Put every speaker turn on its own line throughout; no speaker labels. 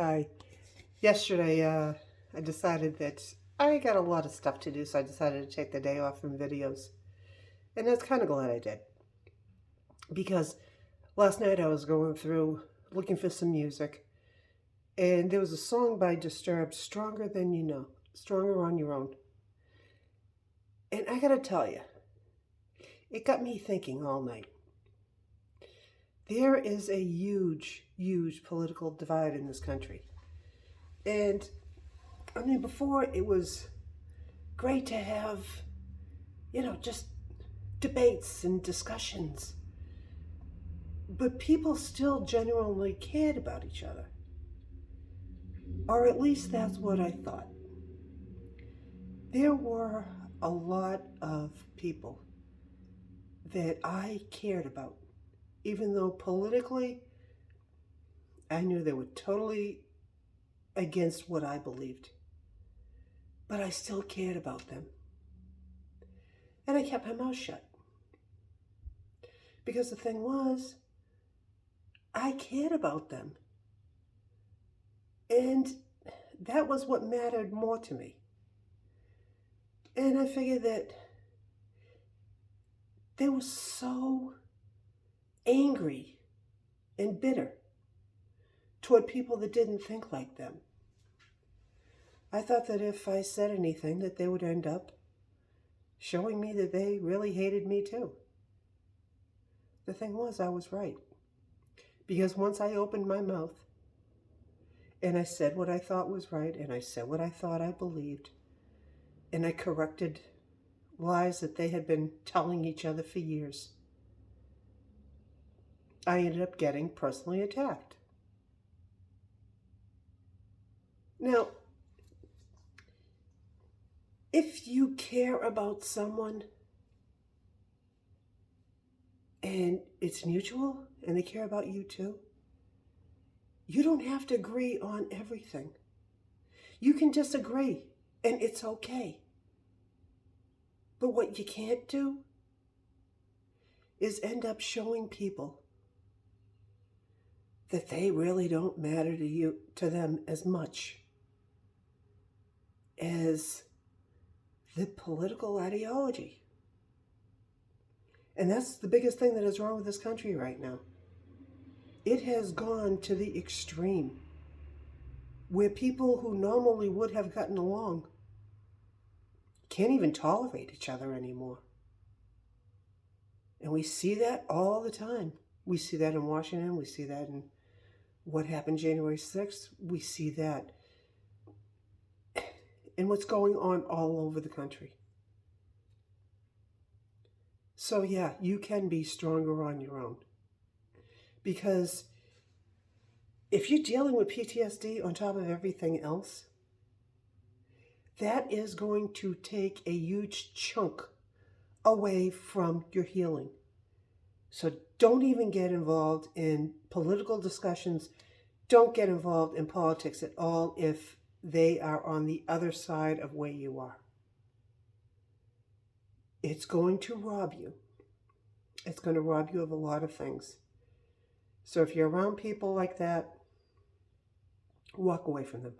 Hi. Yesterday, I decided that I got a lot of stuff to do, so I decided to take the day off from videos. And I was kind of glad I did. Because last night I was going through looking for some music, and there was a song by Disturbed, Stronger Than You Know, Stronger on Your Own. And I gotta tell you, it got me thinking all night. There is a huge, huge political divide in this country. And I mean, before it was great to have, just debates and discussions. But people still genuinely cared about each other. Or at least that's what I thought. There were a lot of people that I cared about, even though politically I knew they were totally against what I believed. But I still cared about them. And I kept my mouth shut. Because the thing was, I cared about them. And that was what mattered more to me. And I figured that they were so angry and bitter toward people that didn't think like them. I thought that if I said anything, that they would end up showing me that they really hated me too. The thing was, I was right. Because once I opened my mouth and I said what I thought was right, and I said what I thought I believed, and I corrected lies that they had been telling each other for years, I ended up getting personally attacked. Now, if you care about someone and it's mutual and they care about you too, you don't have to agree on everything. You can disagree and it's okay. But what you can't do is end up showing people that they really don't matter to them as much as the political ideology. And that's the biggest thing that is wrong with this country right now. It has gone to the extreme where people who normally would have gotten along can't even tolerate each other anymore. And we see that all the time. We see that in Washington. We see that in what happened January 6th. We see that in what's going on all over the country. So yeah, you can be stronger on your own. Because if you're dealing with PTSD on top of everything else, that is going to take a huge chunk away from your healing. So don't even get involved in political discussions. Don't get involved in politics at all if they are on the other side of where you are. It's going to rob you. It's going to rob you of a lot of things. So if you're around people like that, walk away from them.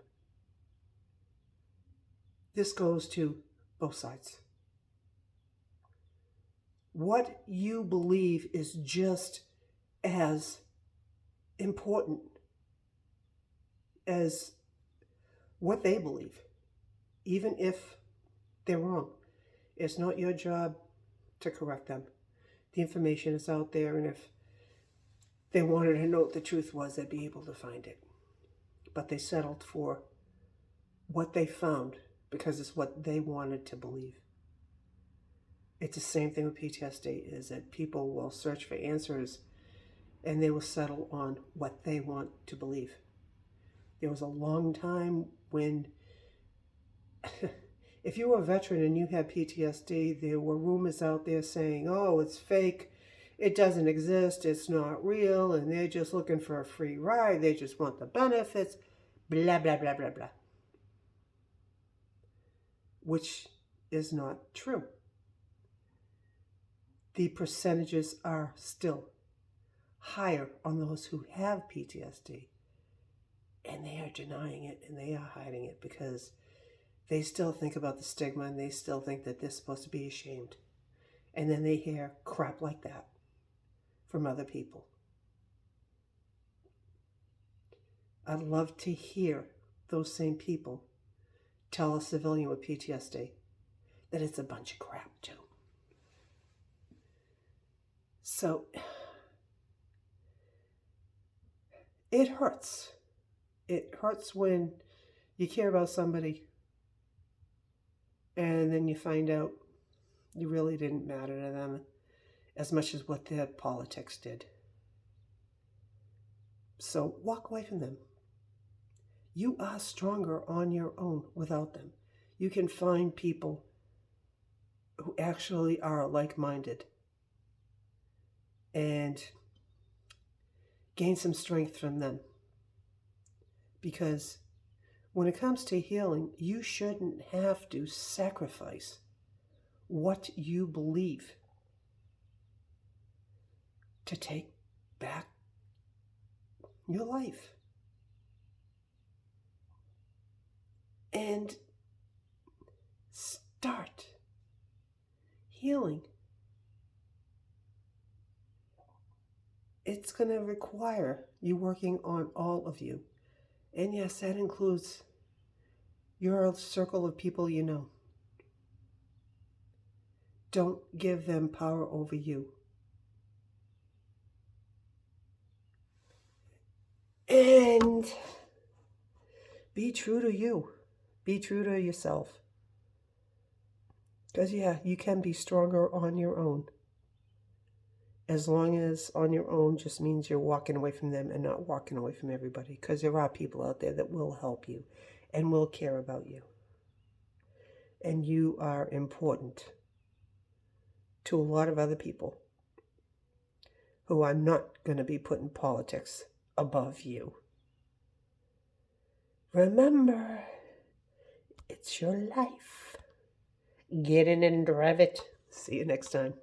This goes to both sides. What you believe is just as important as what they believe, even if they're wrong. It's not your job to correct them. The information is out there, and if they wanted to know what the truth was, they'd be able to find it. But they settled for what they found because it's what they wanted to believe. It's the same thing with PTSD, is that people will search for answers and they will settle on what they want to believe. There was a long time when if you were a veteran and you had PTSD, there were rumors out there saying, oh, it's fake, it doesn't exist, it's not real, and they're just looking for a free ride, they just want the benefits, blah, blah, blah, blah, blah. Which is not true. The percentages are still higher on those who have PTSD, and they are denying it and they are hiding it because they still think about the stigma and they still think that they're supposed to be ashamed. And then they hear crap like that from other people. I'd love to hear those same people tell a civilian with PTSD that it's a bunch of crap too. So it hurts. It hurts when you care about somebody and then you find out you really didn't matter to them as much as what their politics did. So walk away from them. You are stronger on your own without them. You can find people who actually are like-minded and gain some strength from them. Because when it comes to healing, you shouldn't have to sacrifice what you believe to take back your life. And start healing. It's going to require you working on all of you. And yes, that includes your circle of people you know. Don't give them power over you. And be true to you. Be true to yourself. Because, yeah, you can be stronger on your own. As long as on your own just means you're walking away from them and not walking away from everybody. Because there are people out there that will help you and will care about you. And you are important to a lot of other people who are not going to be putting politics above you. Remember, it's your life. Get in and drive it. See you next time.